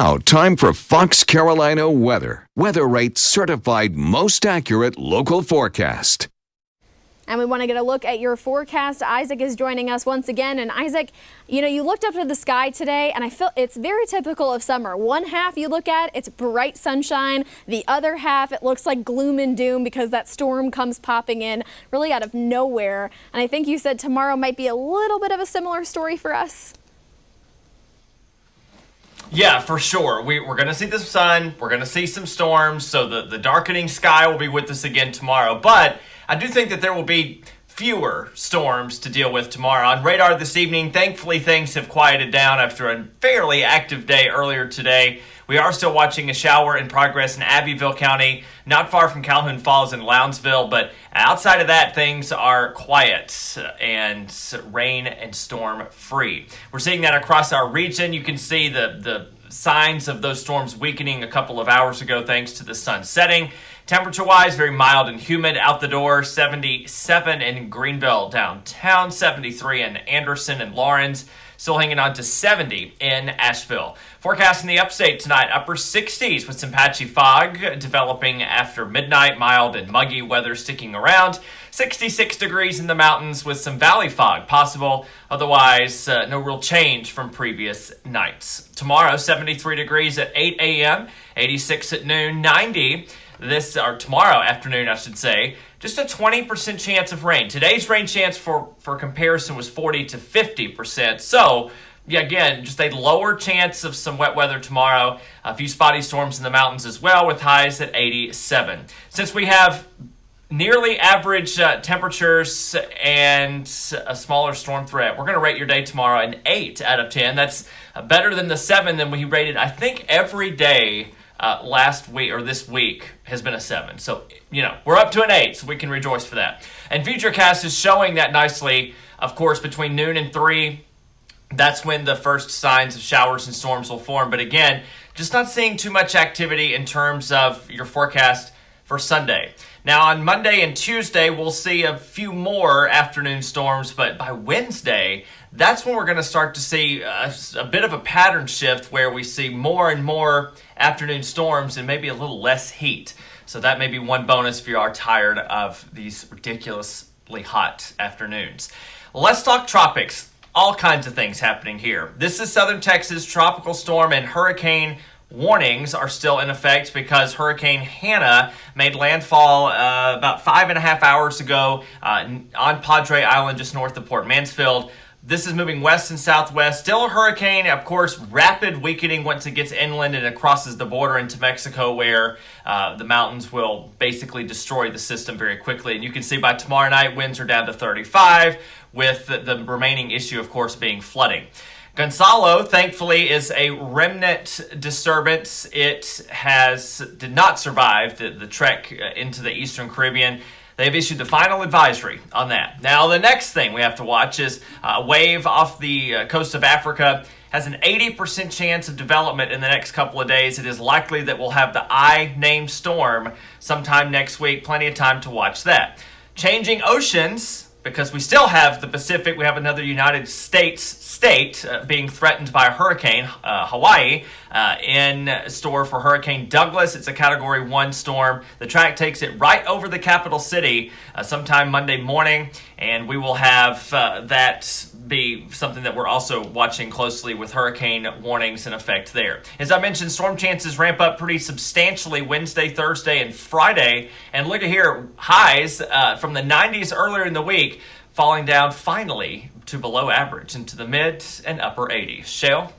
Now, time for Fox Carolina weather. Weather Rate certified most accurate local forecast. And we want to get a look at your forecast. Isaac is joining us once again. And Isaac, you looked up to the sky today, and I feel it's very typical of summer. One half you look at, it's bright sunshine. The other half, it looks like gloom and doom because that storm comes popping in really out of nowhere. And I think you said tomorrow might be a little bit of a similar story for us. Yeah, for sure. We're going to see the sun. We're going to see some storms. So the darkening sky will be with us again tomorrow. But I do think that there will be fewer storms to deal with tomorrow. On radar this evening, thankfully things have quieted down after a fairly active day earlier today. We are still watching a shower in progress in Abbeville County, not far from Calhoun Falls and Lounsville, but outside of that, things are quiet and rain and storm free. We're seeing that across our region. You can see the signs of those storms weakening a couple of hours ago thanks to the sun setting. Temperature-wise, very mild and humid out the door. 77 in Greenville downtown, 73 in Anderson and Lawrence. Still hanging on to 70 in Asheville. Forecast in the upstate tonight, upper 60s with some patchy fog developing after midnight, mild and muggy weather sticking around. 66 degrees in the mountains with some valley fog possible. Otherwise, no real change from previous nights. Tomorrow, 73 degrees at 8 a.m., 86 at noon, 90 tomorrow afternoon, I should say. Just a 20% chance of rain. Today's rain chance for comparison was 40 to 50%. So, yeah, again, just a lower chance of some wet weather tomorrow. A few spotty storms in the mountains as well with highs at 87. Since we have nearly average temperatures and a smaller storm threat, we're going to rate your day tomorrow an 8 out of 10. That's better than the 7 that we rated, I think, every day last week or this week has been a 7. So, we're up to an 8, so we can rejoice for that. And Futurecast is showing that nicely, of course, between noon and 3. That's when the first signs of showers and storms will form. But again, just not seeing too much activity in terms of your forecast for Sunday. Now, on Monday and Tuesday, we'll see a few more afternoon storms, but by Wednesday, that's when we're going to start to see a bit of a pattern shift where we see more and more afternoon storms and maybe a little less heat. So that may be one bonus if you are tired of these ridiculously hot afternoons. Let's talk tropics. All kinds of things happening here. This is Southern Texas. Tropical storm and hurricane warnings are still in effect because Hurricane Hannah made landfall about 5.5 hours ago on Padre Island, just north of Port Mansfield. This is moving west and southwest. Still a hurricane, of course, rapid weakening once it gets inland and it crosses the border into Mexico, where the mountains will basically destroy the system very quickly. And you can see by tomorrow night, winds are down to 35, with the remaining issue, of course, being flooding. Gonzalo, thankfully, is a remnant disturbance. It did not survive the trek into the Eastern Caribbean. They've issued the final advisory on that. Now, the next thing we have to watch is a wave off the coast of Africa. Has an 80% chance of development in the next couple of days. It is likely that we'll have the I-named storm sometime next week. Plenty of time to watch that. Changing oceans, because we still have the Pacific. We have another United States state being threatened by a hurricane, Hawaii, in store for Hurricane Douglas. It's a Category 1 storm. The track takes it right over the capital city sometime Monday morning, and we will have that be something that we're also watching closely with hurricane warnings in effect there. As I mentioned, storm chances ramp up pretty substantially Wednesday, Thursday, and Friday. And look at here, highs from the 90s earlier in the week, falling down finally to below average into the mid and upper 80s. Shale?